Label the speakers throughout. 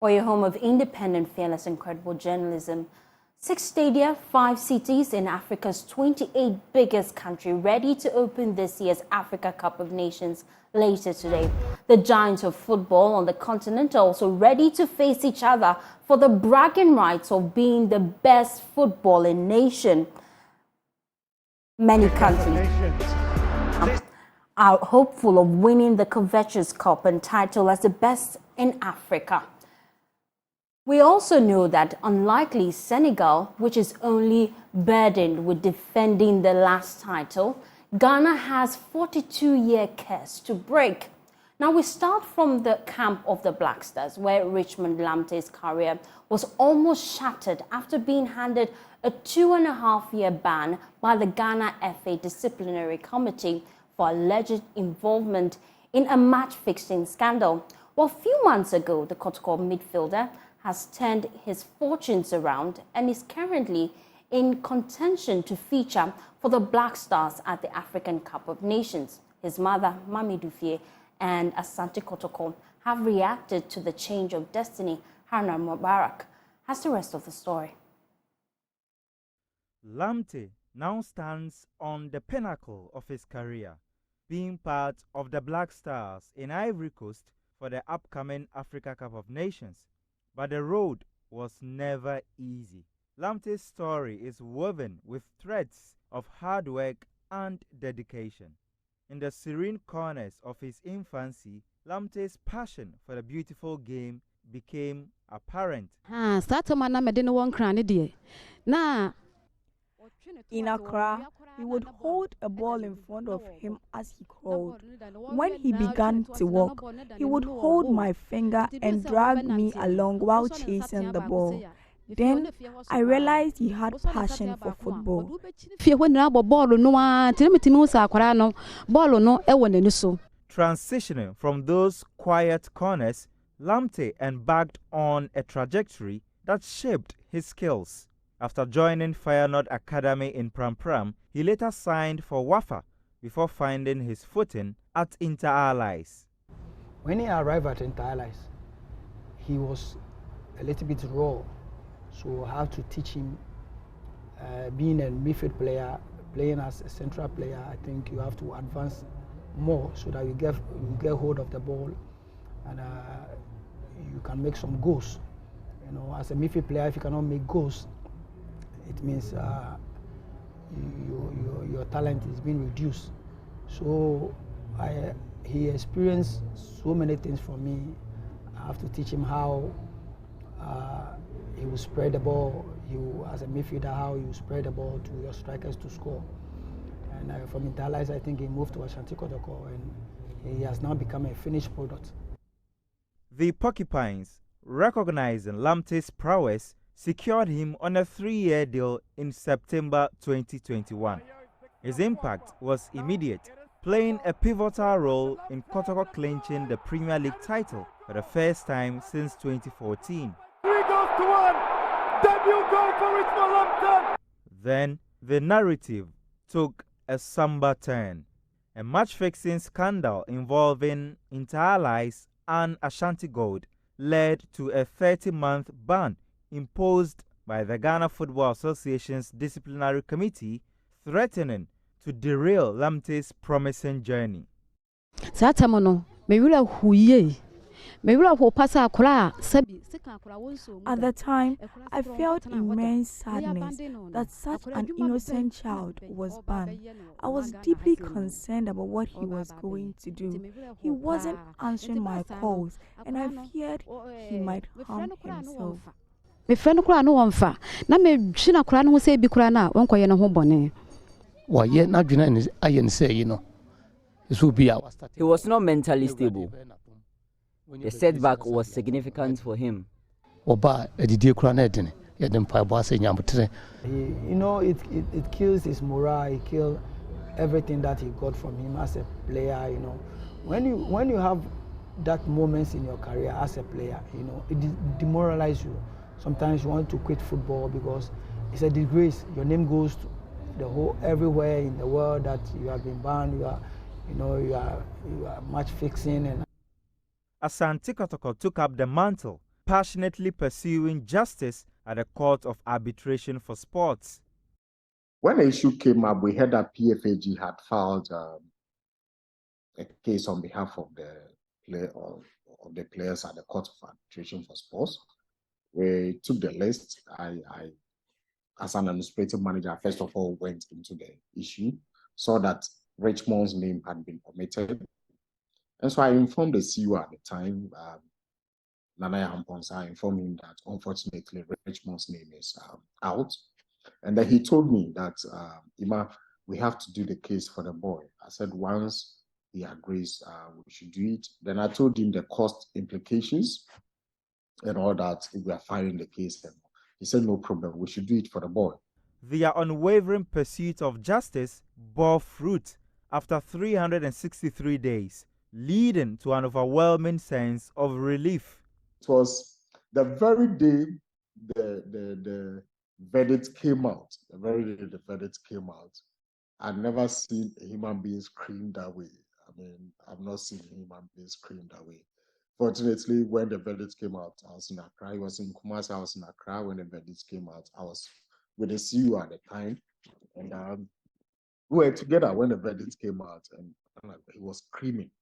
Speaker 1: For your home of independent, fearless, and credible journalism. 6 stadia, 5 cities in Africa's 28th biggest country ready to open this year's Africa Cup of Nations later today. The giants of football on the continent are also ready to face each other for the bragging rights of being the best footballing nation. Many countries are hopeful of winning the covetous cup and title as the best in Africa. We also know that unlikely Senegal, which is only burdened with defending the last title, Ghana has 42-year curse to break. Now we start from the camp of the Black Stars, where Richmond Lamptey's career was almost shattered after being handed a 2.5-year ban by the Ghana FA Disciplinary Committee for alleged involvement in a match-fixing scandal. Well, a few months ago, the Kotoko midfielder has turned his fortunes around and is currently in contention to feature for the Black Stars at the African Cup of Nations. His mother, Mami Dufie, and Asante Kotoko have reacted to the change of destiny. Harna Mubarak has the rest of the story.
Speaker 2: Lamptey now stands on the pinnacle of his career, being part of the Black Stars in Ivory Coast for the upcoming Africa Cup of Nations. But the road was never easy. Lamptey's story is woven with threads of hard work and dedication. In the serene corners of his infancy, Lamptey's passion for the beautiful game became apparent.
Speaker 3: In Accra, he would hold a ball in front of him as he crawled. When he began to walk, he would hold my finger and drag me along while chasing the ball. Then I realized he had passion for football.
Speaker 2: Transitioning from those quiet corners, Lamptey embarked on a trajectory that shaped his skills. After joining Feyenoord Academy in Pram, he later signed for Wafa before finding his footing at Inter Allies.
Speaker 4: When he arrived at Inter Allies, he was a little bit raw, so I had to teach him being a midfield player, playing as a central player. I think you have to advance more so that you get hold of the ball and you can make some goals. You know, as a midfield player, if you cannot make goals, it means your talent is being reduced. So he experienced so many things from me. I have to teach him how he will spread the ball. As a midfielder, how you spread the ball to your strikers to score. And from Inter Allies, I think he moved to Ashanti Kotoko, and he has now become a finished product.
Speaker 2: The Porcupines, recognizing Lamptey's prowess, secured him on a 3-year deal in September 2021. His impact was immediate, playing a pivotal role in Kotoko clinching the Premier League title for the first time since 2014.
Speaker 5: 3-1, debut goal for Richmond Lamptey.
Speaker 2: Then the narrative took a somber turn. A match-fixing scandal involving Inter Allies and Ashanti Gold led to a 30-month ban imposed by the Ghana Football Association's disciplinary committee, threatening to derail Lamptey's promising journey.
Speaker 3: At the time, I felt immense sadness that such an innocent child was banned. I was deeply concerned about what he was going to do. He wasn't answering my calls, and I feared he might harm himself.
Speaker 6: He was
Speaker 7: not mentally stable. The setback was significant for him.
Speaker 4: You know, it kills his morale, it kills everything that he got from him as a player. You know, when you have that moments in your career as a player, you know, it demoralizes you. Sometimes you want to quit football because it's a disgrace. Your name goes to everywhere in the world that you have been banned. You are match fixing. And
Speaker 2: Asante Kotoko took up the mantle, passionately pursuing justice at the Court of Arbitration for Sports.
Speaker 8: When the issue came up, we heard that PFAG had filed a case on behalf of the players at the Court of Arbitration for Sports. We took the list. I as an administrative manager, first of all, went into the issue, saw that Richmond's name had been omitted. And so I informed the CEO at the time, Nanaya Amponsa, I informed him that unfortunately Richmond's name is out. And then he told me that, Ima, we have to do the case for the boy. I said, once he agrees, we should do it. Then I told him the cost implications and all that, if we are filing the case. And he said, no problem, we should do it for the boy.
Speaker 2: Their unwavering pursuit of justice bore fruit after 363 days, leading to an overwhelming sense of relief.
Speaker 8: It was the very day the verdict came out. The very day the verdict came out, I'd never seen a human being scream that way. I mean, I've not seen a human being scream that way. Fortunately, when the verdict came out, I was in Accra. I was in Kumasi. I was in Accra when the verdict came out. I was with the CEO at the time, and we were together when the verdict came out, and he was screaming.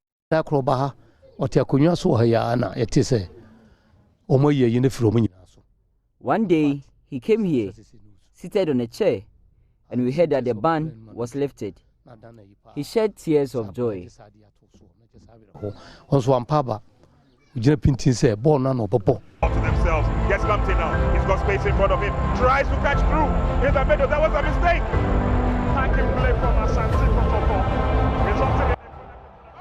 Speaker 7: One day, he came here, seated on a chair, and we heard that the ban was lifted. He shed tears of joy.
Speaker 5: Up to themselves. Gets Lamptey now. He's got space in front of him. Tries to catch through in the middle. That was a mistake. Thanking play from Asante Kotoko.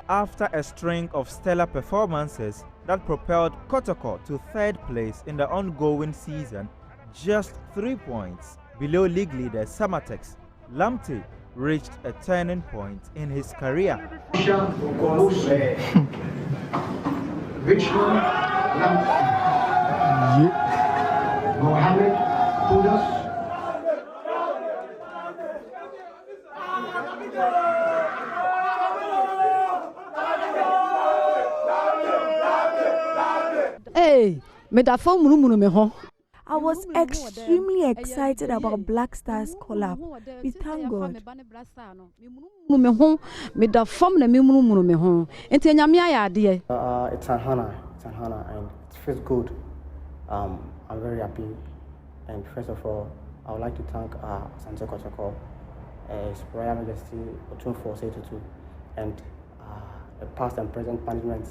Speaker 2: After a string of stellar performances that propelled Kotoko to third place in the ongoing season, just 3 points below league leader Samatex, Lamptey reached a turning point in his career.
Speaker 9: Richmond Lamptey. Mohammed Kudos.
Speaker 6: Hey,
Speaker 3: I was extremely excited about Black Stars collab. We thank God.
Speaker 10: It's an honor, and it feels good. I'm very happy. And first of all, I would like to thank Asante Kotoko, His Royal Majesty Otunfo Setutu, and the past and present management,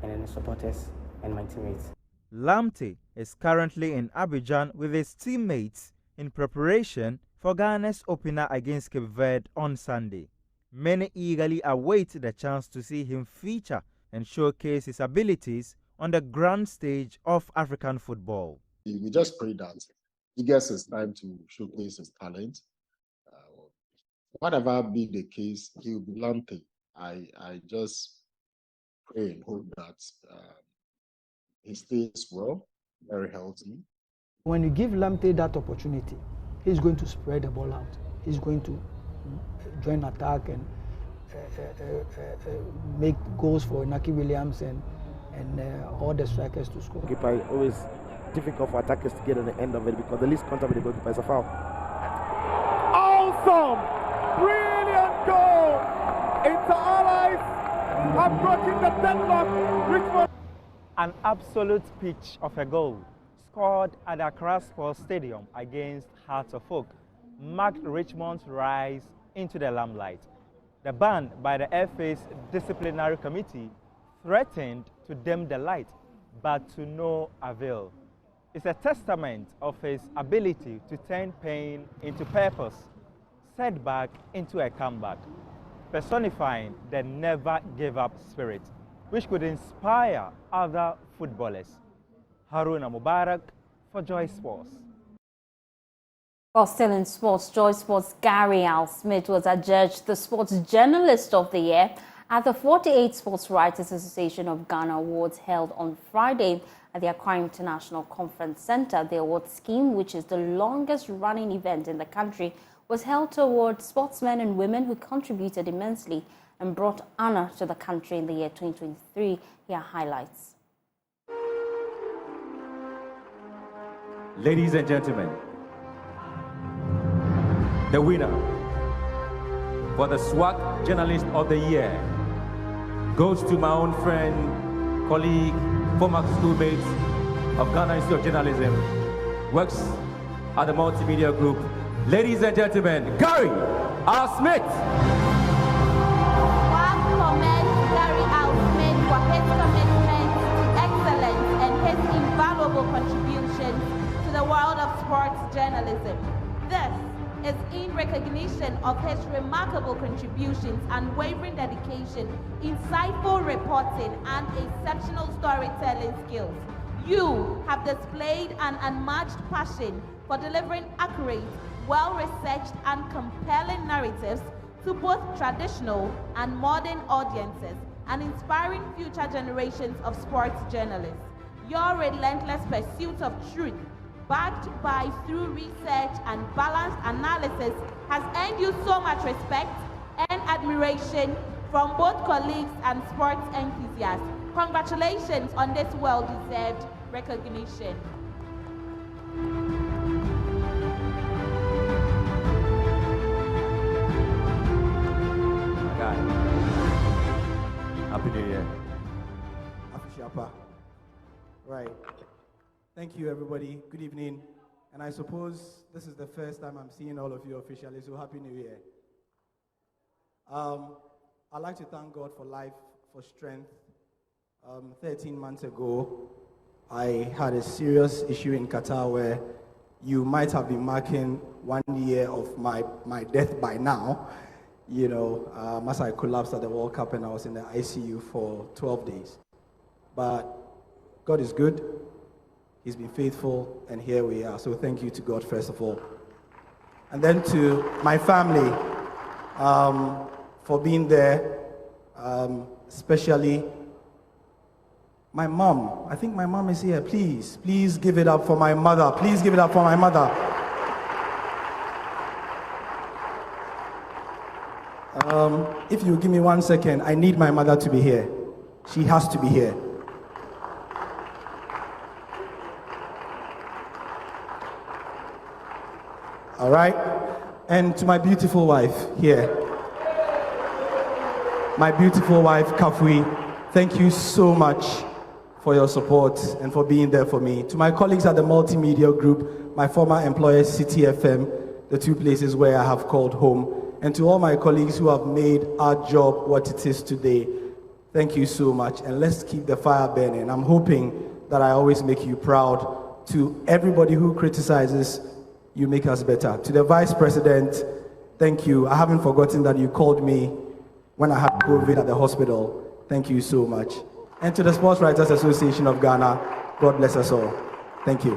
Speaker 10: and the supporters and my teammates.
Speaker 2: Lamptey is currently in Abidjan with his teammates in preparation for Ghana's opener against Cape Verde on Sunday. Many eagerly await the chance to see him feature and showcase his abilities on the grand stage of African football.
Speaker 8: We just pray that he gets his time to showcase his talent. Whatever be the case, he will be Lamptey. I just pray and hope that he stays well, very healthy.
Speaker 4: When you give Lamptey that opportunity, he's going to spread the ball out. He's going to join attack and make goals for Naki Williams and all the strikers to score.
Speaker 11: Goalkeeper always difficult for attackers to get on the end of it because the least contact with the goalkeeper is a foul.
Speaker 5: Awesome! Brilliant goal! Inter Allies have broken the deadlock. Richmond.
Speaker 2: An absolute pitch of a goal scored at the Accra Sports Stadium against Hearts of Oak marked Richmond's rise into the limelight. The ban by the FA's disciplinary committee threatened to dim the light, but to no avail. It's a testament of his ability to turn pain into purpose, setback into a comeback, personifying the never give up spirit, which could inspire other footballers. Haruna Mubarak for Joy Sports.
Speaker 1: While still in sports, Joy Sports' Gary Al Smith was adjudged the Sports Journalist of the Year at the 48th Sports Writers Association of Ghana Awards held on Friday at the Accra International Conference Center. The award scheme, which is the longest running event in the country, was held to award sportsmen and women who contributed immensely and brought honor to the country in the year 2023. Here are highlights.
Speaker 12: Ladies and gentlemen, the winner for the SWAC Journalist of the Year goes to my own friend, colleague, former schoolmate of Ghana Institute of Journalism, works at the Multimedia Group. Ladies and gentlemen, Gary R. Smith.
Speaker 13: SWAC commends Gary R. Smith for his commitment to excellence and his invaluable contributions to the world of sports journalism. This is in recognition of his remarkable contributions, unwavering dedication, insightful reporting, and exceptional storytelling skills. You have displayed an unmatched passion for delivering accurate, well-researched, and compelling narratives to both traditional and modern audiences, and inspiring future generations of sports journalists. Your relentless pursuit of truth, backed by through research and balanced analysis, has earned you so much respect and admiration from both colleagues and sports enthusiasts. Congratulations on this well-deserved recognition.
Speaker 12: Happy New Year.
Speaker 14: Right. Thank you, everybody. Good evening. And I suppose this is the first time I'm seeing all of you officially, so Happy New Year. I'd like to thank God for life, for strength. 13 months ago, I had a serious issue in Qatar where you might have been marking 1 year of my death by now. You know, as I collapsed at the World Cup and I was in the ICU for 12 days. But God is good. He's been faithful, and here we are. So thank you to God, first of all. And then to my family for being there, especially my mom. I think my mom is here. Please give it up for my mother. Please give it up for my mother. If you give me 1 second, I need my mother to be here. She has to be here. All right? And to my beautiful wife here. My beautiful wife, Kafui, thank you so much for your support and for being there for me. To my colleagues at the Multimedia Group, my former employer, City FM, the two places where I have called home, and to all my colleagues who have made our job what it is today, thank you so much. And let's keep the fire burning. I'm hoping that I always make you proud. To everybody who criticizes, you make us better. To the Vice President, thank you. I haven't forgotten that you called me when I had COVID at the hospital. Thank you so much. And to the Sports Writers Association of Ghana, God bless us all. Thank you.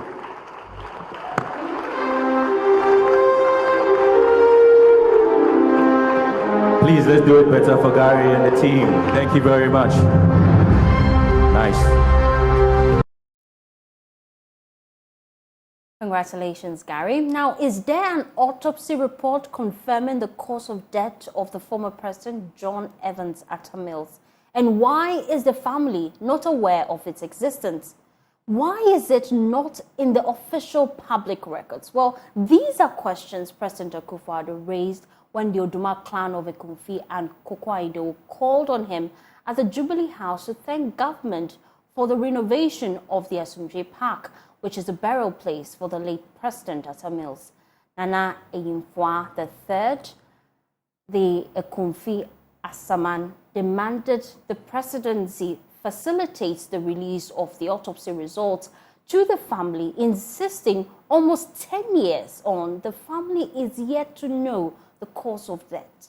Speaker 12: Please, let's do it better for Gary and the team. Thank you very much. Nice.
Speaker 1: Congratulations, Gary. Now, is there an autopsy report confirming the cause of death of the former president, John Evans Atta Mills? And why is the family not aware of its existence? Why is it not in the official public records? Well, these are questions President Akufo-Addo raised when the Oduma clan of Ekumfi and Kokwaido called on him at the Jubilee House to thank government for the renovation of the Asumdwe Park, which is a burial place for the late President Atta Mills. Nana Eyimfwa III, the Ekumfi Asaman, demanded the presidency facilitates the release of the autopsy results to the family, insisting almost 10 years on, the family is yet to know the cause of death.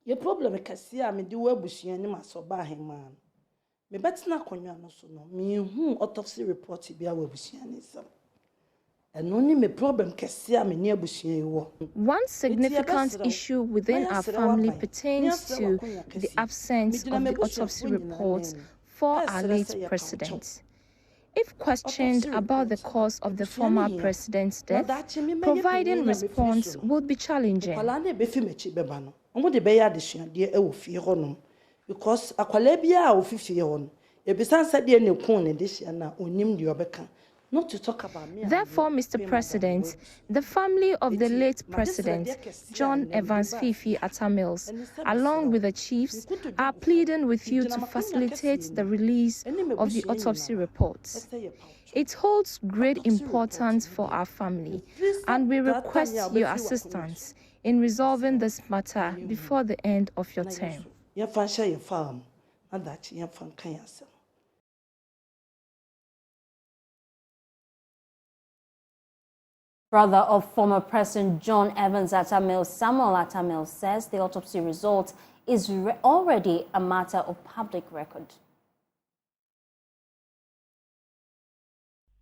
Speaker 15: Your problem is that me do webusia ni masoba man. Me betina konwa no so no. Me hu autopsy report bi a webusia ni sam.
Speaker 16: One significant issue within our family pertains to the absence of the autopsy report for our late president. If questioned about the cause of the former president's death, providing response would be challenging.
Speaker 15: Not to talk about me.
Speaker 16: Therefore, Mr. President, the family of the late President John Evans Fifi Atta Mills, along with the chiefs, are pleading with you to facilitate the release of the autopsy reports. It holds great importance for our family, and we request your assistance in resolving this matter before the end of your term.
Speaker 1: Brother of former President John Evans Atta Mills, Samuel Atta Mills, says the autopsy result is already a matter of public record.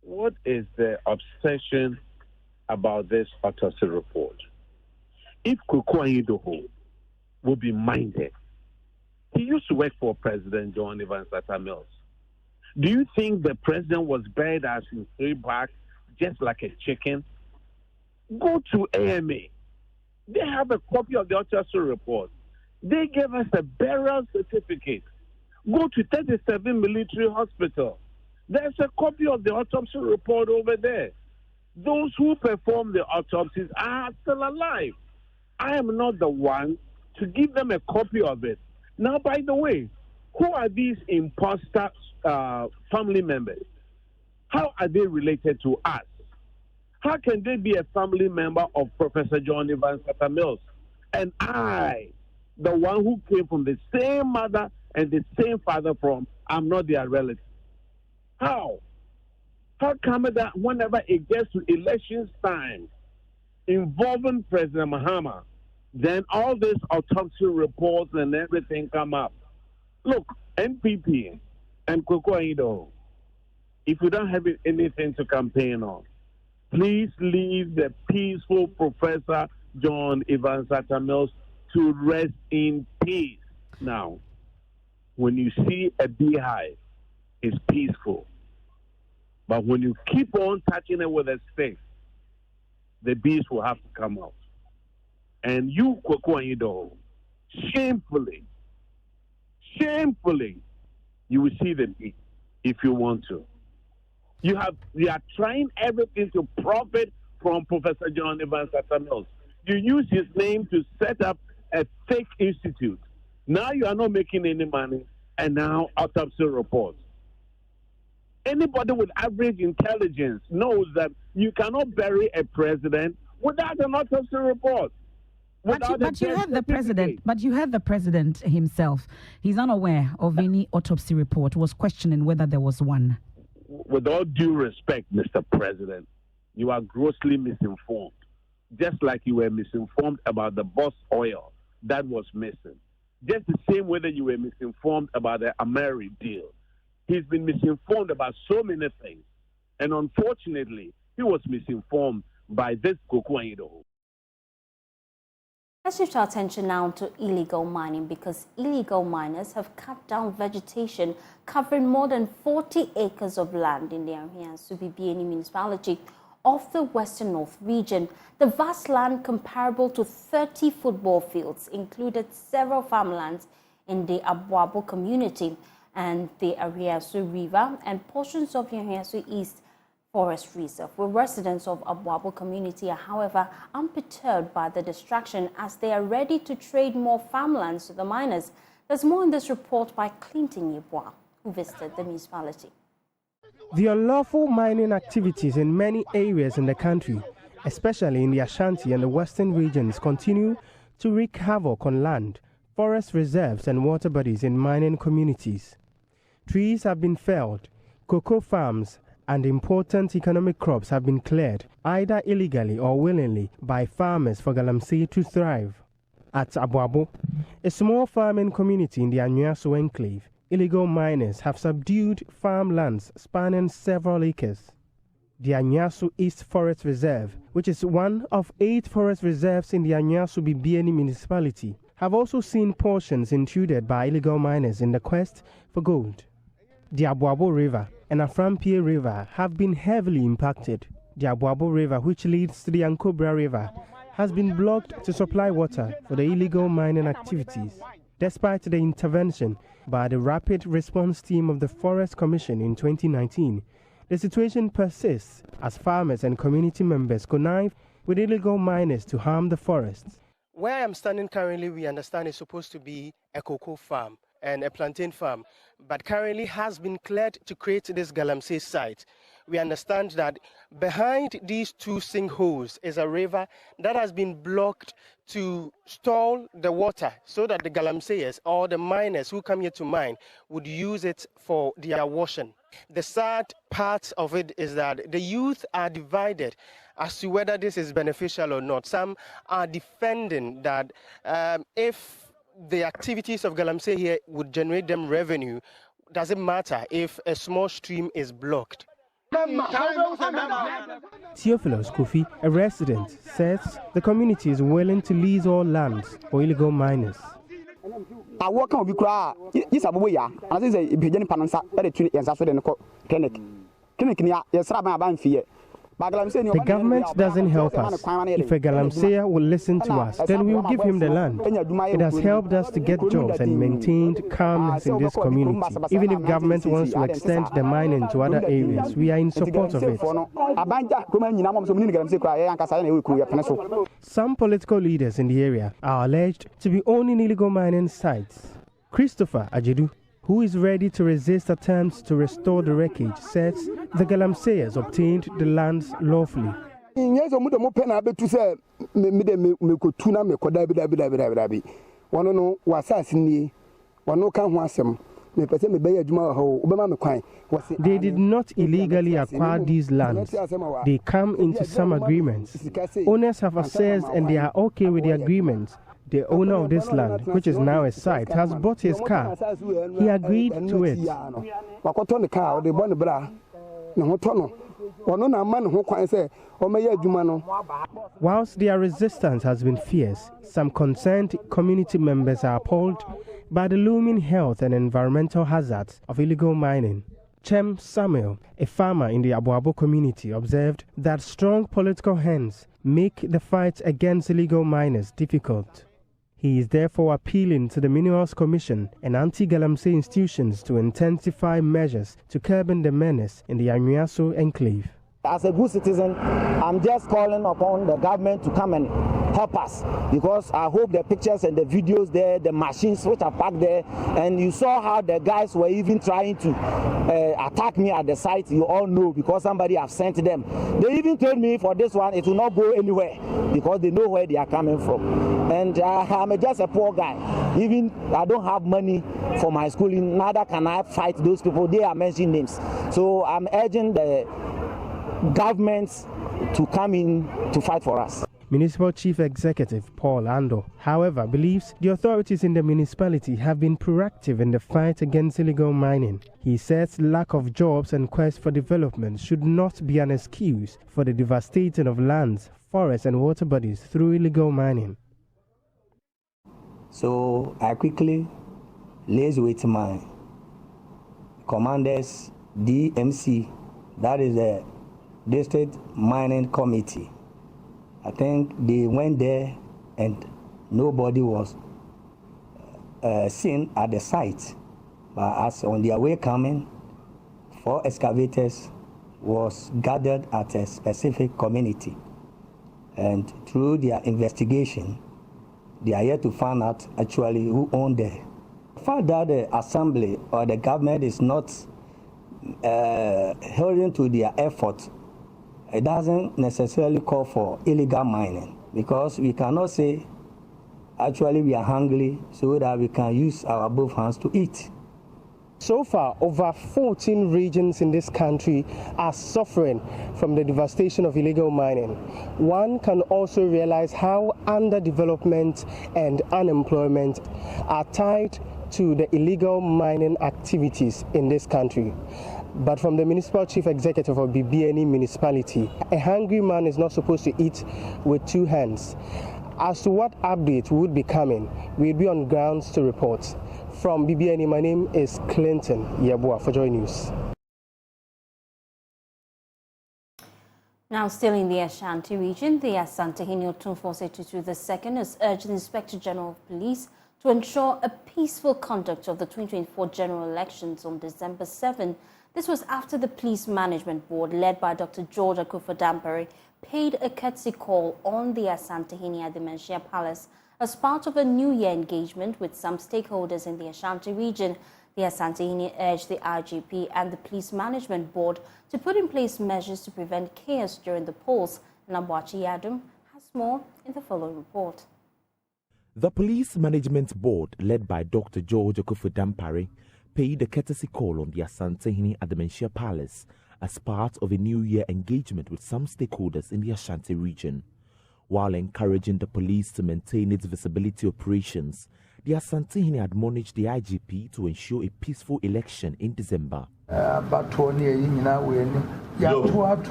Speaker 17: What is the obsession about this autopsy report? If Kukwai Idoho will be minded, he used to work for President John Evans Atta Mills. Do you think the president was buried as in 3 bags, just like a chicken? Go to AMA. They have a copy of the autopsy report. They gave us a burial certificate. Go to 37 Military Hospital. There's a copy of the autopsy report over there. Those who perform the autopsies are still alive. I am not the one to give them a copy of it. Now, by the way, who are these imposter family members? How are they related to us? How can they be a family member of Professor John Evans Atta Mills? And I, the one who came from the same mother and the same father I'm not their relative. How? How come that whenever it gets to elections time involving President Mahama, then all these autopsy reports and everything come up? Look, NPP and Kukwai Idoho, if you don't have anything to campaign on, please leave the peaceful Professor John Evans Atta Mills to rest in peace. Now, when you see a beehive, it's peaceful. But when you keep on touching it with a stick, the bees will have to come out. And you, Kukwai Idoho, shamefully, you will see the bee if you want to. You are trying everything to profit from Professor John Evans Atta Mills. You use his name to set up a fake institute. Now you are not making any money, and now autopsy reports. Anybody with average intelligence knows that you cannot bury a president without an autopsy report.
Speaker 18: But you heard the president. But you heard the president himself. He's unaware of any autopsy report. Was questioning whether there was one.
Speaker 17: With all due respect, Mr. President, you are grossly misinformed. Just like you were misinformed about the Boss oil that was missing. Just the same way that you were misinformed about the Ameri deal. He's been misinformed about so many things. And unfortunately, he was misinformed by this Kukwai Idoho.
Speaker 1: Let's shift our attention now to illegal mining, because illegal miners have cut down vegetation covering more than 40 acres of land in the Subibieni municipality of the Western North region. The vast land, comparable to 30 football fields, included several farmlands in the Abuabo community and the Ariasu River and portions of Ariasu East Forest Reserve, where residents of Abuabo community are, however, unperturbed by the distraction as they are ready to trade more farmlands to the miners. There's more in this report by Clinton Yeboah, who visited the municipality.
Speaker 19: The unlawful mining activities in many areas in the country, especially in the Ashanti and the western regions, continue to wreak havoc on land, forest reserves and water bodies in mining communities. Trees have been felled, cocoa farms and important economic crops have been cleared, either illegally or willingly, by farmers for Galamsey to thrive. At Abuabo, a small farming community in the Anyuaso enclave, illegal miners have subdued farmlands spanning several acres. The Anyuaso East Forest Reserve, which is one of 8 forest reserves in the Anyuaso-Bibieni municipality, have also seen portions intruded by illegal miners in the quest for gold. The Abuabo River and Aframpie River have been heavily impacted. The Abuabo River, which leads to the Ankobra River, has been blocked to supply water for the illegal mining activities. Despite the intervention by the Rapid Response Team of the Forest Commission in 2019, the situation persists as farmers and community members connive with illegal miners to harm the forests. Where I am standing currently, we understand is supposed to be a cocoa farm and a plantain farm, but currently has been cleared to create this Galamsey site. We understand that behind these two sinkholes is a river that has been blocked to store the water so that the Galamseyers or the miners who come here to mine would use it for their washing. The sad part of it is that the youth are divided as to whether this is beneficial or not. Some are defending that if the activities of Galamsey here would generate them revenue, doesn't matter if a small stream is blocked. Theophilus Kofi, a resident, says the community is willing to lease all lands for illegal miners.
Speaker 20: I work on Bikra, yes, I will, and I say, if you didn't pronounce the clinic, yes, Rabban fear.
Speaker 19: The government doesn't help us. If a Galamseyer will listen to us, then we will give him the land. It has helped us to get jobs and maintained calmness in this community. Even if government wants to extend the mining to other areas, we are in support of it. Some political leaders in the area are alleged to be owning illegal mining sites. Christopher Ajedu, who is ready to resist attempts to restore the wreckage, says the Galamseyers obtained the lands lawfully. They did not illegally acquire these lands. They come into some agreements. Owners have assessed and they are okay with the agreements. The owner of this land, which is now a site, has bought his car. He agreed to it. Whilst their resistance has been fierce, some concerned community members are appalled by the looming health and environmental hazards of illegal mining. Chem Samuel, a farmer in the Abuabo community, observed that strong political hands make the fight against illegal miners difficult. He is therefore appealing to the Minerals Commission and anti-Galamsey institutions to intensify measures to curb the menace in the Anwiaso enclave.
Speaker 20: As a good citizen, I'm just calling upon the government to come and help us, because I hope the pictures and the videos there, the machines which are parked there, and you saw how the guys were even trying to attack me at the site, you all know, because somebody have sent them. They even told me for this one it will not go anywhere because they know where they are coming from. And I'm just a poor guy. Even I don't have money for my schooling, neither can I fight those people. They are mentioning names. So I'm urging the governments to come in to fight for us.
Speaker 19: Municipal Chief Executive Paul Ando, however, believes the authorities in the municipality have been proactive in the fight against illegal mining. He says lack of jobs and quest for development should not be an excuse for the devastating of lands, forests and water bodies through illegal mining.
Speaker 20: So I quickly liaised with my commanders, DMC, that is the District Mining Committee. I think they went there and nobody was seen at the site. But as on their way coming, 4 excavators was gathered at a specific community. And through their investigation, they are yet to find out actually who owned there. The fact that the assembly or the government is not holding to their effort, it doesn't necessarily call for illegal mining, because we cannot say actually we are hungry so that we can use our both hands to eat.
Speaker 19: So far, over 14 regions in this country are suffering from the devastation of illegal mining. One can also realize how underdevelopment and unemployment are tied to the illegal mining activities in this country. But from the Municipal Chief Executive of BBNE municipality, a hungry man is not supposed to eat with 2 hands. As to what update would be coming, we'll be on grounds to report. From BBNE, my name is Clinton Yabua for JoyNews.
Speaker 1: Now, still in the Ashanti region, the Asantehene Otumfuo II has urged the Inspector General of Police to ensure a peaceful conduct of the 2024 general elections on December 7, This was after the Police Management Board, led by Dr. George Akufo-Dampare, paid a courtesy call on the Asantehene at the Menchia Palace as part of a New Year engagement with some stakeholders in the Ashanti region. The Asantehene urged the IGP and the Police Management Board to put in place measures to prevent chaos during the polls. Nabuachi Yadum has more in the following report.
Speaker 21: The Police Management Board, led by Dr. George Akufo-Dampare, paid a courtesy call on the Asantehene at the Menchia Palace as part of a New Year engagement with some stakeholders in the Ashanti region. While encouraging the police to maintain its visibility operations, the Asantehene admonished the IGP to ensure a peaceful election in December. We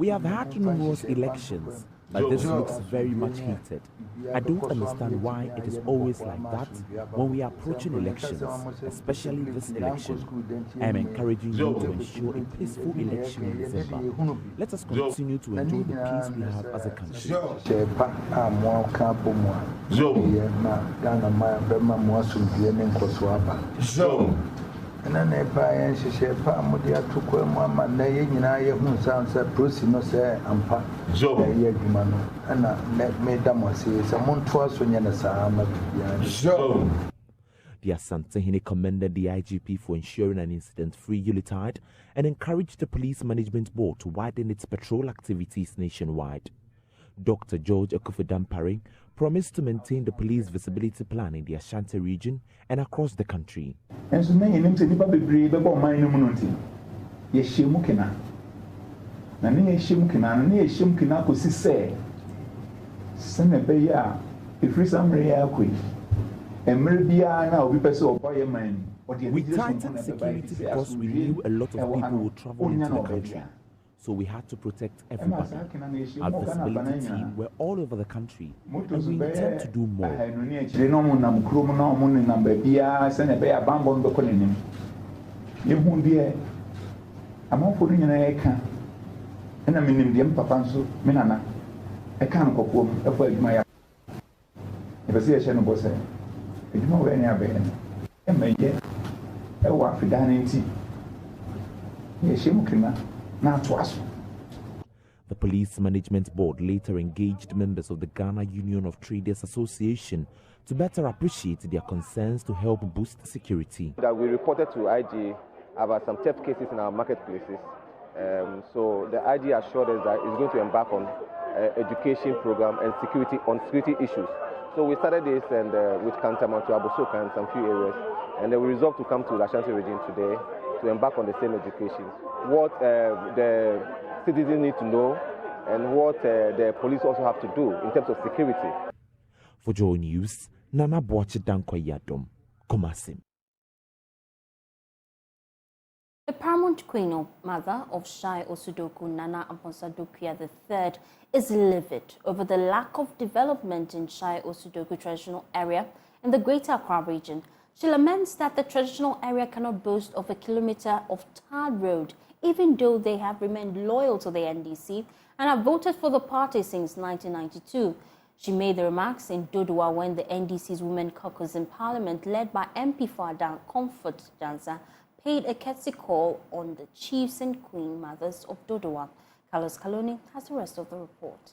Speaker 21: have had numerous elections, but this looks very much heated. I don't understand why it is always like that when we are approaching elections, especially this election. I am encouraging you to ensure a peaceful election in December. Let us continue to enjoy the peace we have as a country. The Asantehene commended the IGP for ensuring an incident-free Yuletide and encouraged the Police Management Board to widen its patrol activities nationwide. Dr. George Akufo-Dampare promised to maintain the police visibility plan in the Ashanti region and across the country. We tightened security because we knew a lot of people would travel into the country. So we had to protect everybody. Our visibility team were all over the country, and we intend to do more. The Police Management Board later engaged members of the Ghana Union of Traders Association to better appreciate their concerns to help boost security.
Speaker 22: That we reported to IG about some theft cases in our marketplaces. So the IG assured us that it's going to embark on education program and security issues. So we started this and with Kantaman to Abosoka and some few areas, and then we resolved to come to the Ashanti region today to embark on the same education. What the citizens need to know and what the police also have to do in terms of security.
Speaker 21: For JoyNews, Nana Boache Danko Yadom, Komasim.
Speaker 1: The paramount queen or mother of Shai Osudoku, Nana Amponsa-Dokuya III, is livid over the lack of development in Shai Osudoku traditional area in the Greater Accra region. She laments that the traditional area cannot boast of a kilometre of tarred road, even though they have remained loyal to the NDC and have voted for the party since 1992. She made the remarks in Dodowa when the NDC's Women Caucus in Parliament, led by MP for Adan Comfort Jansa, paid a courtesy call on the chiefs and queen mothers of Dodowa. Carlos Kaloni has the rest of the report.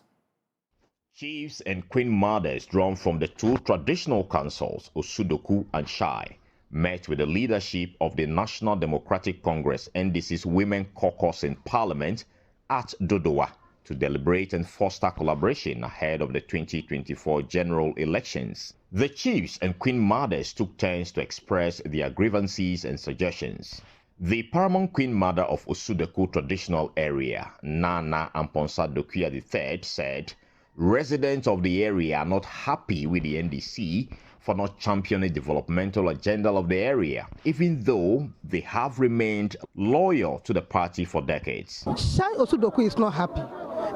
Speaker 23: Chiefs and queen mothers drawn from the two traditional councils, Osudoku and Shai, met with the leadership of the National Democratic Congress NDC's Women Caucus in Parliament at Dodowa to deliberate and foster collaboration ahead of the 2024 general elections. The chiefs and queen mothers took turns to express their grievances and suggestions. The paramount queen mother of Osudoku traditional area, Nana Amponsa-Dokuya III, said residents of the area are not happy with the NDC for not championing the developmental agenda of the area, even though they have remained loyal to the party for decades.
Speaker 24: Shai Osudoku is not happy.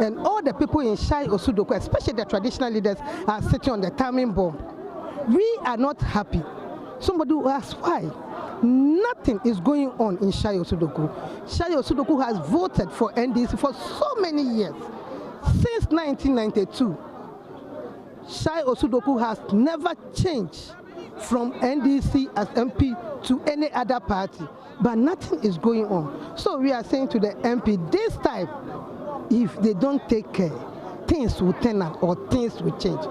Speaker 24: And all the people in Shai Osudoku, especially the traditional leaders, are sitting on the timing bomb. We are not happy. Somebody will ask why. Nothing is going on in Shai Osudoku. Shai Osudoku has voted for NDC for so many years. Since 1992, Shai Osudoku has never changed from NDC as MP to any other party, but nothing is going on. So we are saying to the MP, this time, if they don't take care, things will turn out or things will change.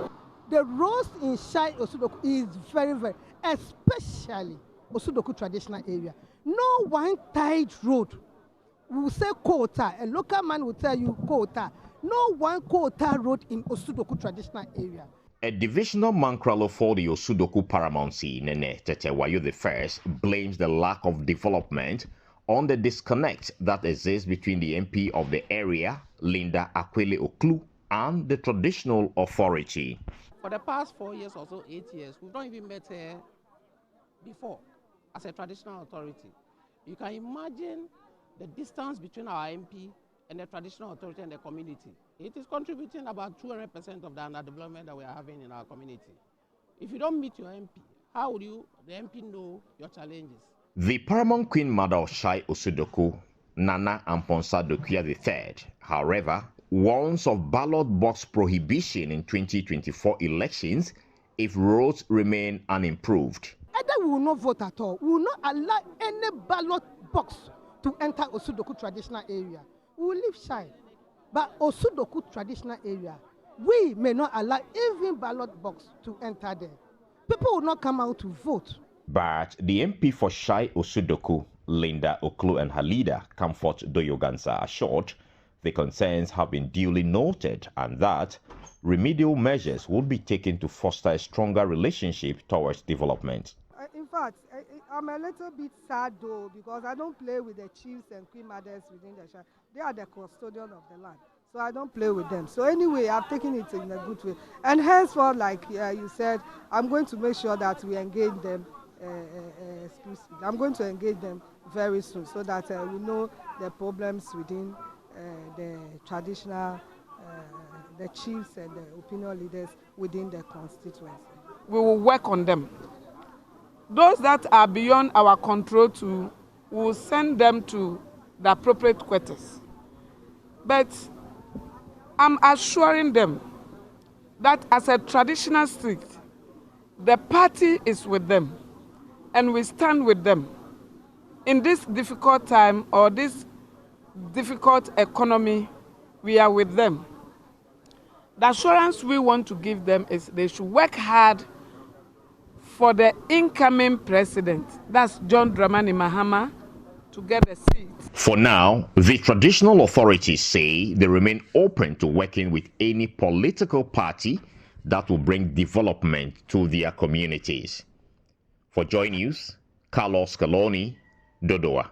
Speaker 24: The roads in Shai Osudoku is very, especially Osudoku traditional area. No one tied road. We will say quota. A local man will tell you quota. No one quota road in Osudoku traditional area.
Speaker 23: A divisional Mankralo for the Osudoku paramountcy, Nene Tetewayo I, blames the lack of development on the disconnect that exists between the MP of the area, Linda Akwele Oklu, and the traditional authority.
Speaker 3: For the past 4 years or so, 8 years, we've not even met her before as a traditional authority. You can imagine the distance between our MP and the traditional authority and the community. It is contributing about 200% of the underdevelopment that we are having in our community. If you don't meet your MP, how would the MP know your challenges?
Speaker 23: The paramount Queen Mother of Shai Osudoku, Nana Amponsa Dokuya III, however, warns of ballot box prohibition in 2024 elections if roads remain unimproved.
Speaker 24: Either we will not vote at all, we will not allow any ballot box to enter Osudoku traditional area. We will leave Shai. But Osudoku traditional area, we may not allow even ballot box to enter there. People will not come out to vote.
Speaker 23: But the MP for Shai Osudoku, Linda Oklu, and her leader, Comfort Doyogansa, assured the concerns have been duly noted and that remedial measures will be taken to foster a stronger relationship towards development.
Speaker 24: In fact, I'm a little bit sad though, because I don't play with the chiefs and queen mothers within the Shai. They are the custodian of the land, so I don't play with them. So anyway, I've taken it in a good way. And henceforth, like you said, I'm going to make sure that we engage them exclusively. I'm going to engage them very soon so that we know the problems within the traditional, the chiefs and the opinion leaders within the constituency.
Speaker 6: We will work on them. Those that are beyond our control we will send them to the appropriate quarters. But I'm assuring them that as a traditional state, the party is with them and we stand with them. In this difficult time or this difficult economy, we are with them. The assurance we want to give them is they should work hard for the incoming president, that's John Dramani Mahama, to get a seat.
Speaker 23: For now, the traditional authorities say they remain open to working with any political party that will bring development to their communities. For Joy News, Carlos Caloni, Dodoa.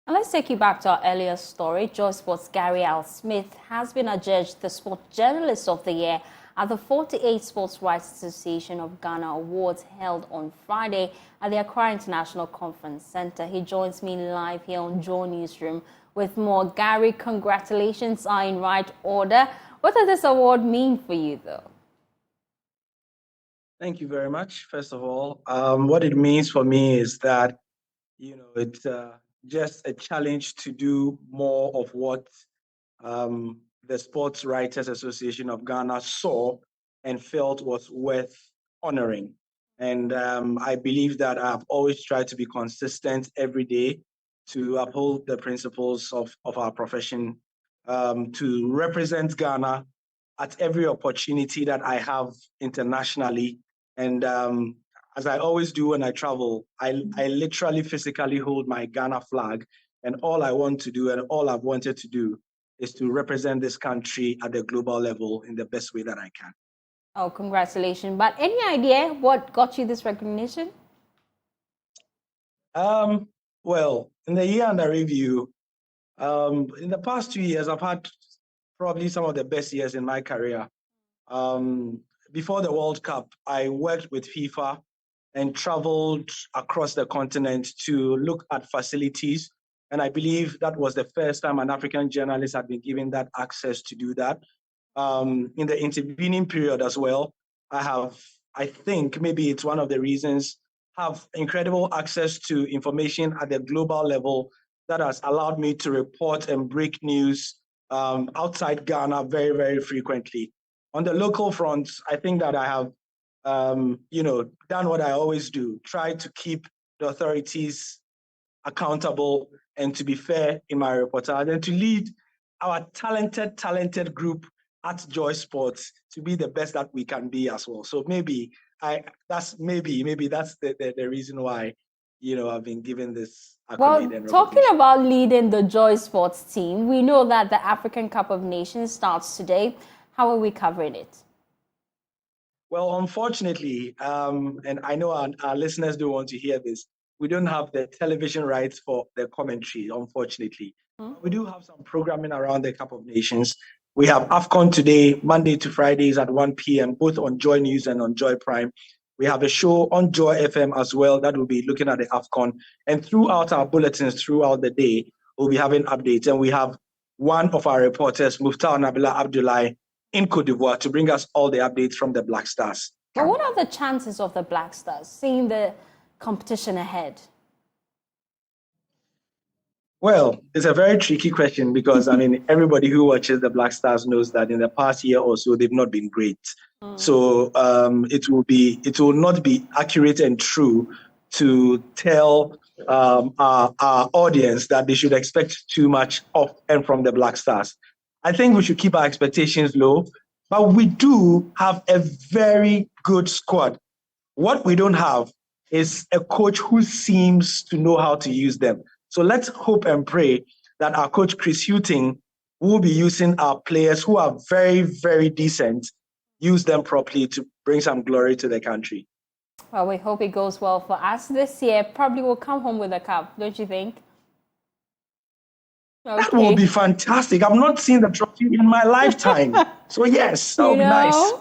Speaker 1: And let's take you back to our earlier story. Joy Sports' Gary Al Smith has been adjudged the Sport Journalist of the Year at the 48th Sports Rights Association of Ghana Awards held on Friday at the Accra International Conference Center. He joins me live here on JoyNews Room with more. Gary, congratulations are in right order. What does this award mean for you, though?
Speaker 14: Thank you very much. First of all, what it means for me is that, it's just a challenge to do more of what the Sports Writers Association of Ghana saw and felt was worth honoring. And I believe that I've always tried to be consistent every day to uphold the principles of our profession, to represent Ghana at every opportunity that I have internationally. And as I always do when I travel, I literally physically hold my Ghana flag, and all I want to do and all I've wanted to do is to represent this country at the global level in the best way that I can.
Speaker 1: Oh, congratulations. But any idea what got you this recognition?
Speaker 14: Well, in the year under review, in the past 2 years, I've had probably some of the best years in my career. Before the World Cup, I worked with FIFA and traveled across the continent to look at facilities. And I believe that was the first time an African journalist had been given that access to do that. In the intervening period as well, I think maybe it's one of the reasons have incredible access to information at the global level that has allowed me to report and break news outside Ghana very, very frequently. On the local front, I think that I have, done what I always do, try to keep the authorities accountable and to be fair in my reportage and to lead our talented group at Joy Sports to be the best that we can be as well. So maybe that's the reason why, I've been given this accolade.
Speaker 1: Well, talking about leading the Joy Sports team, we know that the African Cup of Nations starts today. How are we covering it?
Speaker 14: Well, unfortunately, and I know our listeners don't want to hear this, we don't have the television rights for the commentary, unfortunately. We do have some programming around the Cup of Nations. We have AFCON today, Monday to Fridays at 1 p.m., both on Joy News and on Joy Prime. We have a show on Joy FM as well that will be looking at the AFCON. And throughout our bulletins, throughout the day, we'll be having updates. And we have one of our reporters, Muftar Nabila Abdullahi, in Cote d'Ivoire to bring us all the updates from the Black Stars.
Speaker 1: But what are the chances of the Black Stars seeing the competition ahead?
Speaker 14: Well, it's a very tricky question because, everybody who watches the Black Stars knows that in the past year or so, they've not been great. So it will not be accurate and true to tell our audience that they should expect too much of and from the Black Stars. I think we should keep our expectations low, but we do have a very good squad. What we don't have is a coach who seems to know how to use them. So let's hope and pray that our coach, Chris Hughting, will be using our players who are very, very decent, use them properly to bring some glory to the country.
Speaker 1: Well, we hope it goes well for us this year. Probably we'll come home with a cup, don't you think? Okay.
Speaker 14: That will be fantastic. I've not seen the trophy in my lifetime. So yes, that will be nice.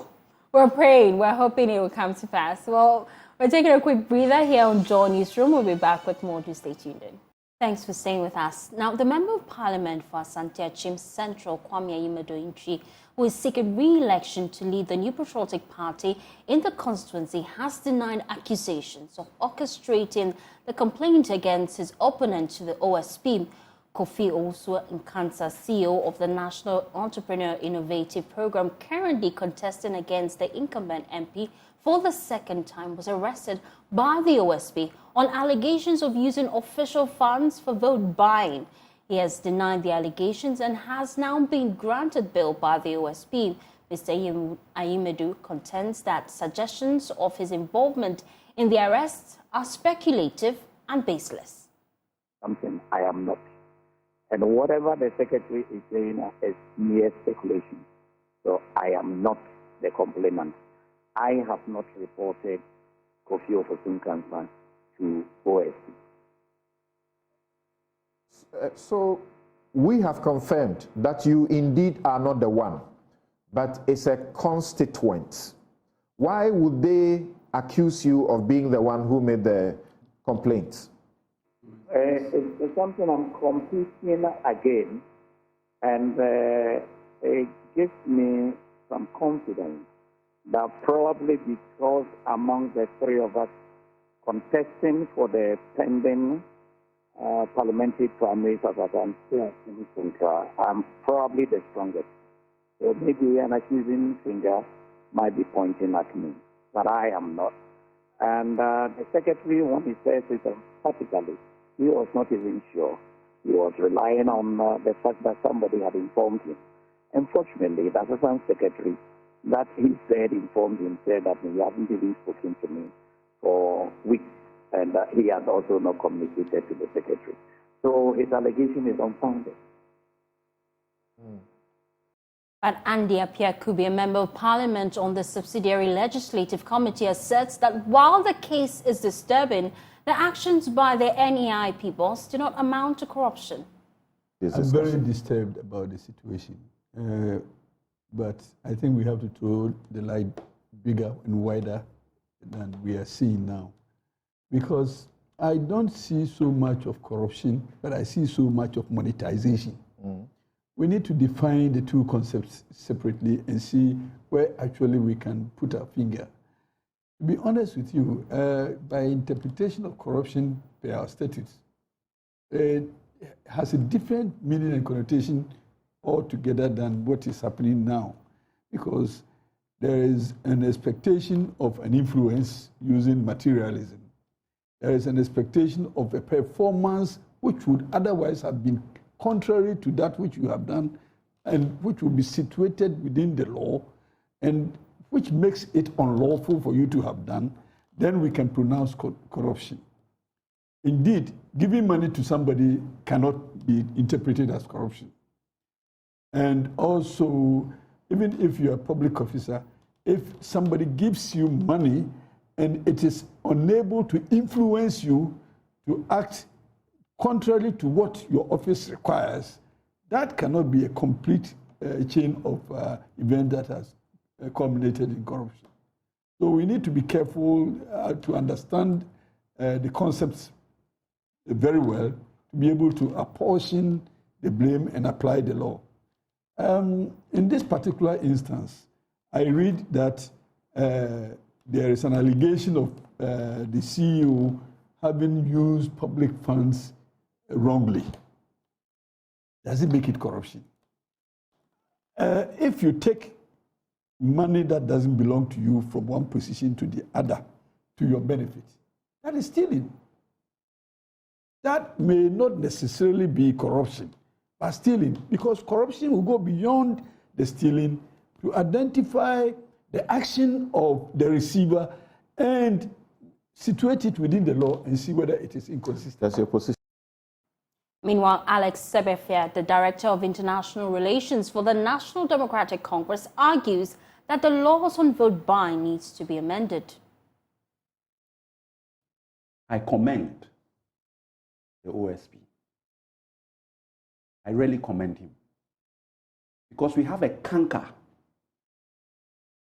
Speaker 1: We're praying. We're hoping it will come to pass. Well, we're taking a quick breather here on JoyNews Room. We'll be back with more. Do stay tuned in. Thanks for staying with us. Now, the Member of Parliament for Asante Achim Central, Kwame Ayimedo-Intwi, who is seeking re-election to lead the New Patriotic Party in the constituency, has denied accusations of orchestrating the complaint against his opponent to the OSP. Kofi Owusu-Nkansa, CEO of the National Entrepreneur Innovative Program, currently contesting against the incumbent MP for the second time, was arrested by the OSP on allegations of using official funds for vote buying. He has denied the allegations and has now been granted bail by the OSP. Mr. Ayimedo contends that suggestions of his involvement in the arrests are speculative and baseless.
Speaker 7: Something I am not. And whatever the secretary is saying is mere speculation. So I am not the complainant. I have not reported Kofi Owusu-Nkansa to OSP.
Speaker 8: So we have confirmed that you indeed are not the one, but it's a constituent. Why would they accuse you of being the one who made the complaint?
Speaker 7: It's something I'm competing again, and it gives me some confidence that probably because among the three of us contesting for the pending parliamentary primaries of Asante, I'm probably the strongest. So maybe an accusing finger might be pointing at me, but I am not. And the secretary, when he says it emphatically, he was not even sure. He was relying on the fact that somebody had informed him. Unfortunately, the Assistant Secretary that he said informed him, said that he hadn't even spoken to me for weeks, and he has also not communicated to the Secretary. So his allegation is unfounded.
Speaker 1: But Andy Appiah-Kubi, a member of parliament on the subsidiary legislative committee, asserts that while the case is disturbing, the actions by the NEIP boss do not amount to corruption.
Speaker 9: I'm very disturbed about the situation. But I think we have to throw the light bigger and wider than we are seeing now. Because I don't see so much of corruption, but I see so much of monetization. We need to define the two concepts separately and see where actually we can put our finger. To be honest with you, by interpretation of corruption per our statutes, it has a different meaning and connotation altogether than what is happening now, because there is an expectation of an influence using materialism. There is an expectation of a performance which would otherwise have been contrary to that which you have done and which will be situated within the law and which makes it unlawful for you to have done. Then we can pronounce corruption. Indeed, giving money to somebody cannot be interpreted as corruption. And also, even if you're a public officer, if somebody gives you money and it is unable to influence you to act contrary to what your office requires, that cannot be a complete chain of events that has culminated in corruption. So we need to be careful to understand the concepts very well, to be able to apportion the blame and apply the law. In this particular instance, I read that there is an allegation of the CEO having used public funds wrongly. Does it make it corruption? If you take money that doesn't belong to you from one position to the other to your benefit, that is stealing. That may not necessarily be corruption, but stealing, because corruption will go beyond the stealing to identify the action of the receiver and situate it within the law and see whether it is inconsistent.
Speaker 8: That's your position.
Speaker 1: Meanwhile, Alex Sebefia, the Director of International Relations for the National Democratic Congress, argues that the laws on vote buying needs to be amended.
Speaker 4: I commend the OSP. I really commend him, because we have a canker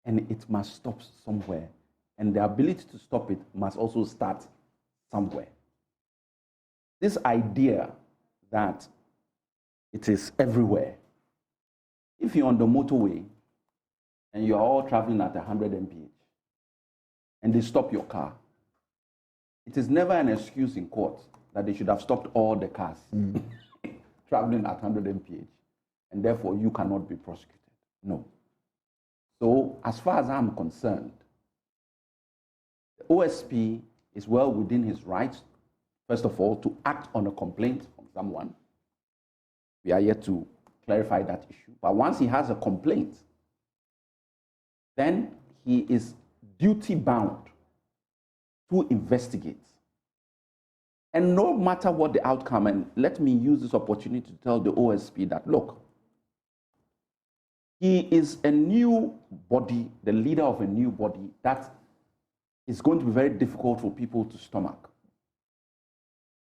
Speaker 4: and it must stop somewhere, and the ability to stop it must also start somewhere. This idea that it is everywhere. If you're on the motorway and you're all traveling at 100 mph and they stop your car, it is never an excuse in court that they should have stopped all the cars traveling at 100 mph, and therefore you cannot be prosecuted. No. So as far as I'm concerned, the OSP is well within his rights, first of all, to act on a complaint from someone. We are yet to clarify that issue. But once he has a complaint, then he is duty-bound to investigate. And no matter what the outcome, and let me use this opportunity to tell the OSP that, look, he is a new body, the leader of a new body that is going to be very difficult for people to stomach.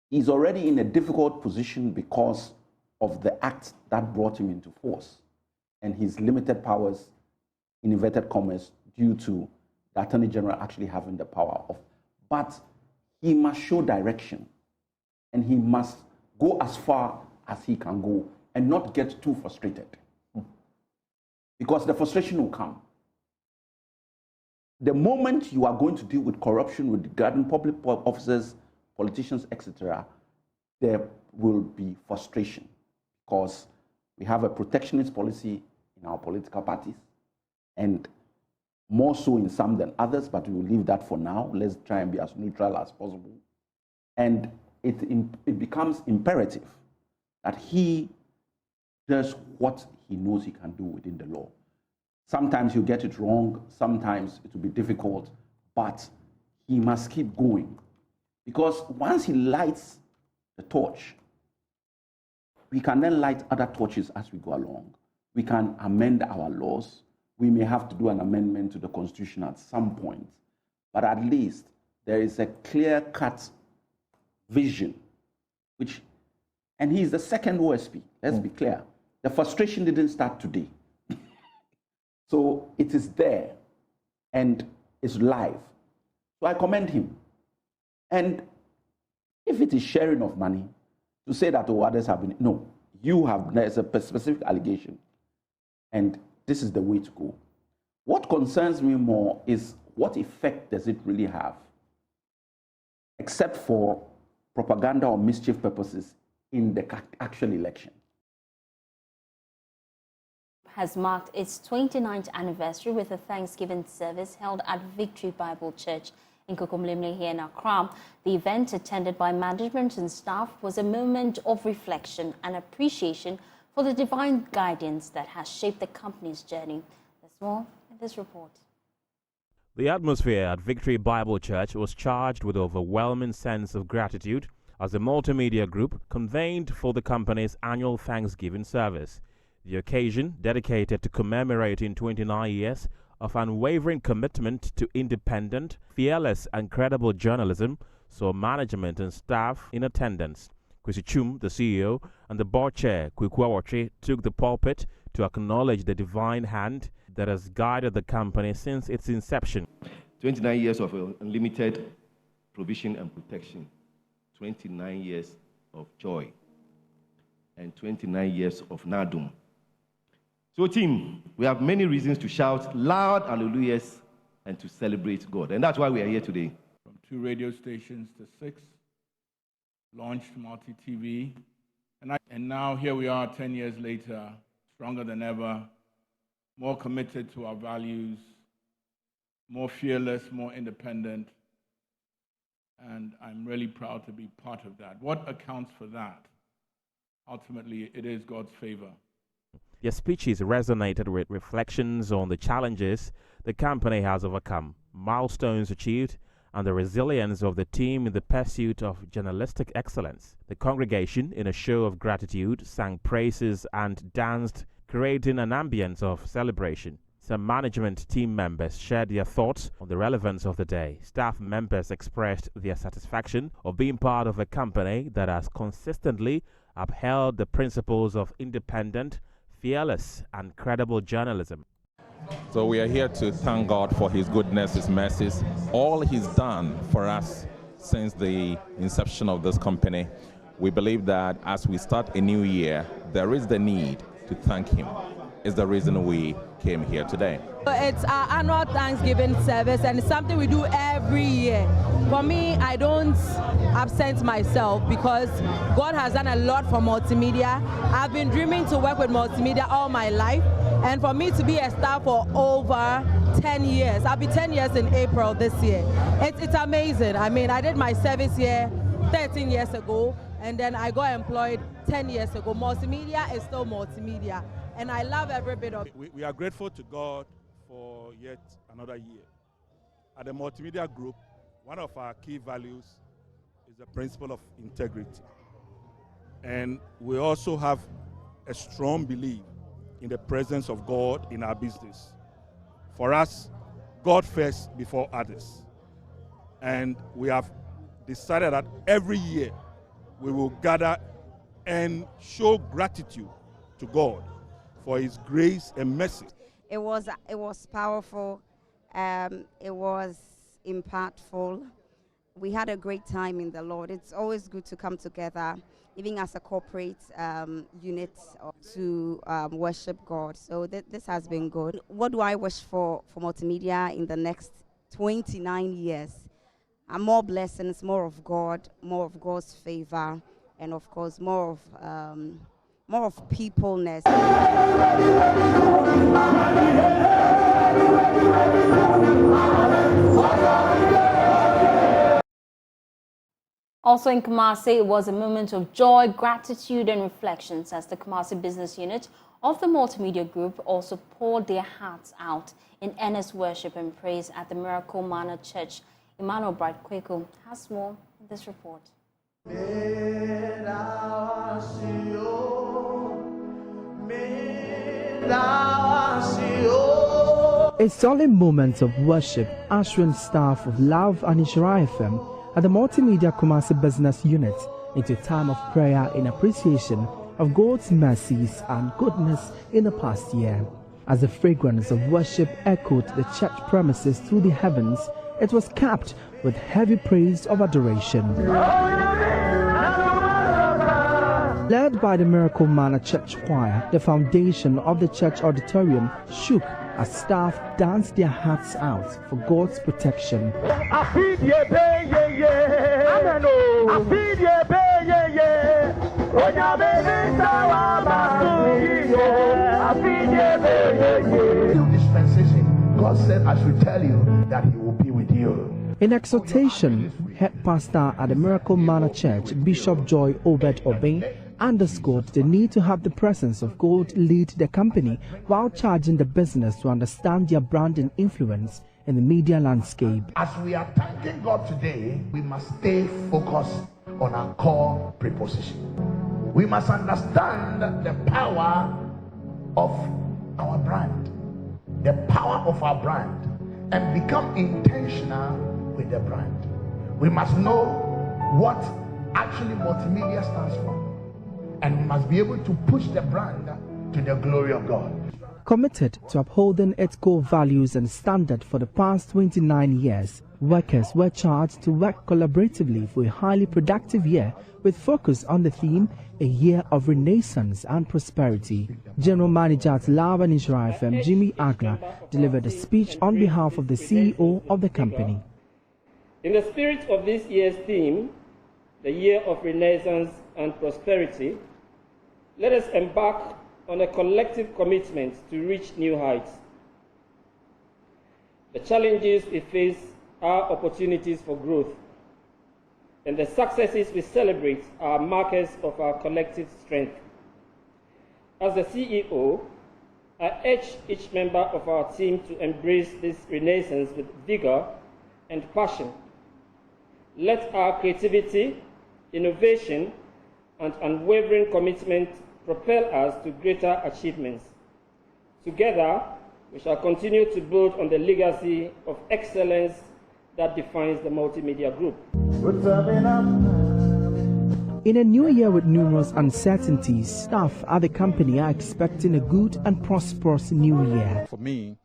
Speaker 4: He's already in a difficult position because of the act that brought him into force and his limited powers, in inverted commas, due to the Attorney General actually having the power of. But he must show direction, and he must go as far as he can go and not get too frustrated, because the frustration will come. The moment you are going to deal with corruption regarding public officers, politicians, etc., there will be frustration, because we have a protectionist policy in our political parties, and more so in some than others, but we will leave that for now. Let's try and be as neutral as possible. And it becomes imperative that he does what he knows he can do within the law. Sometimes he'll get it wrong, sometimes it will be difficult, but he must keep going. Because once he lights the torch, we can then light other torches as we go along. We can amend our laws. We may have to do an amendment to the Constitution at some point, but at least there is a clear-cut vision, and he's the second OSP, let's be clear. The frustration didn't start today. So it is there, and it's live. So I commend him. And if it is sharing of money, to say that others have been, no, there's a specific allegation, and this is the way to go. What concerns me more is what effect does it really have, except for propaganda or mischief purposes in the actual election?
Speaker 1: Has marked its 29th anniversary with a Thanksgiving service held at Victory Bible Church in Kokomlemle here in Accra. The event, attended by management and staff, was a moment of reflection and appreciation for the divine guidance that has shaped the company's journey. There's more in this report.
Speaker 2: The atmosphere at Victory Bible Church was charged with overwhelming sense of gratitude as the Multimedia Group convened for the company's annual Thanksgiving service. The occasion, dedicated to commemorating 29 years of unwavering commitment to independent, fearless and credible journalism, saw management and staff in attendance. Kwesi Chum, the CEO, and the board chair, Kweku Awotwe, took the pulpit to acknowledge the divine hand that has guided the company since its inception.
Speaker 5: 29 years of unlimited provision and protection, 29 years of joy, and 29 years of Nadum. So team, we have many reasons to shout loud hallelujahs and to celebrate God. And that's why we are here today.
Speaker 10: From 2 radio stations to 6, launched multi-TV. And now here we are 10 years later, stronger than ever, more committed to our values, more fearless, more independent. And I'm really proud to be part of that. What accounts for that? Ultimately, it is God's favor.
Speaker 2: Their speeches resonated with reflections on the challenges the company has overcome, milestones achieved, and the resilience of the team in the pursuit of journalistic excellence. The congregation, in a show of gratitude, sang praises and danced, creating an ambience of celebration. Some management team members shared their thoughts on the relevance of the day. Staff members expressed their satisfaction of being part of a company that has consistently upheld the principles of independent, fearless and credible journalism.
Speaker 11: So we are here to thank God for His goodness, His mercies, all He's done for us since the inception of this company. We believe that as we start a new year, there is the need to thank Him. It's the reason we came here today.
Speaker 25: It's our annual Thanksgiving service, and it's something we do every year. For me, I don't absent myself because God has done a lot for multimedia. I've been dreaming to work with multimedia all my life, and for me to be a star for over 10 years, I'll be 10 years in April this year. It's amazing. I mean, I did my service here 13 years ago, and then I got employed 10 years ago. Multimedia is still multimedia, and I love every bit of it.
Speaker 10: We are grateful to God for yet another year. At the Multimedia Group, one of our key values is the principle of integrity. And we also have a strong belief in the presence of God in our business. For us, God first before others. And we have decided that every year we will gather and show gratitude to God for His grace and mercy.
Speaker 26: It was powerful. It was impactful. We had a great time in the Lord. It's always good to come together, even as a corporate unit, to worship God. So this has been good. What do I wish for multimedia in the next 29 years? More blessings, more of God, more of God's favor, and of course more of peopleness.
Speaker 1: Also in Kumasi, it was a moment of joy, gratitude and reflections as the Kumasi business unit of the Multimedia Group also poured their hearts out in earnest worship and praise at the Miracle Manor Church. Emmanuel Bright Kweku has more in this report.
Speaker 27: A solemn moment of worship ushering staff of Love and Ishara FM at the Multimedia Kumasi Business Unit into a time of prayer in appreciation of God's mercies and goodness in the past year. As the fragrance of worship echoed the church premises through the heavens, it was capped with heavy praise of adoration. Led by the Miracle Manor Church Choir, the foundation of the church auditorium shook as staff dance their hearts out for God's protection.
Speaker 12: God said, I should tell you that he will be with you.
Speaker 27: In exhortation, head pastor at the Miracle Manor Church, Bishop Joy Obed Obeng, underscored the need to have the presence of God lead the company while charging the business to understand their brand and influence in the media landscape.
Speaker 12: As we are thanking God today, we must stay focused on our core preposition. We must understand the power of our brand, the power of our brand, and become intentional with the brand. We must know what actually multimedia stands for, and we must be able to push the brand to the glory of God.
Speaker 27: Committed to upholding its core values and standard for the past 29 years, workers were charged to work collaboratively for a highly productive year with focus on the theme, a year of renaissance and prosperity. General Manager at Love and Insura FM, Jimmy Agra, delivered a speech on behalf of the CEO of the company.
Speaker 13: In the spirit of this year's theme, the year of renaissance and prosperity, let us embark on a collective commitment to reach new heights. The challenges we face are opportunities for growth, and the successes we celebrate are markers of our collective strength. As the CEO, I urge each member of our team to embrace this renaissance with vigor and passion. Let our creativity, innovation, and unwavering commitment propel us to greater achievements. Together, we shall continue to build on the legacy of excellence that defines the Multimedia Group.
Speaker 27: In a new year with numerous uncertainties, staff at the company are expecting a good and prosperous new year.
Speaker 15: For me,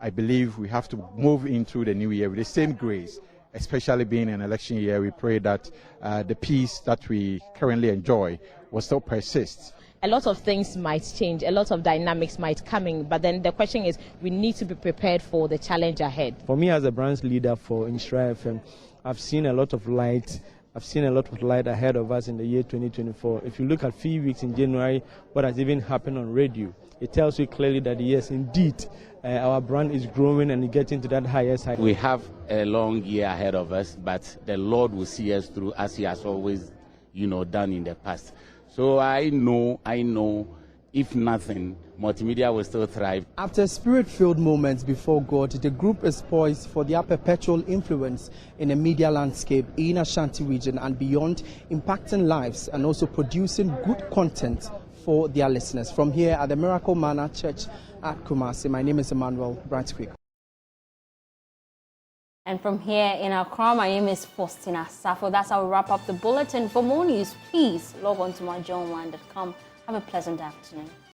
Speaker 15: I believe we have to move into the new year with the same grace, especially being an election year. We pray that the peace that we currently enjoy will still persist.
Speaker 16: A lot of things might change, a lot of dynamics might come in, but then the question is we need to be prepared for the challenge ahead.
Speaker 17: For me as a branch leader for Insura FM, I've seen a lot of light. I've seen a lot of light ahead of us in the year 2024. If you look at few weeks in January, what has even happened on radio, it tells you clearly that yes, indeed, our brand is growing and getting to that highest height.
Speaker 18: We have a long year ahead of us, but the Lord will see us through as He has always, done in the past. So I know, if nothing, multimedia will still thrive.
Speaker 27: After spirit-filled moments before God, the group is poised for their perpetual influence in the media landscape in Ashanti region and beyond, impacting lives and also producing good content for their listeners. From here at the Miracle Manor Church at Kumasi, my name is Emmanuel Brightquick.
Speaker 1: And from here in Accra, my name is Faustina Safo. That's how we wrap up the bulletin. For more news, please log on to myjoyonline.com. Have a pleasant afternoon.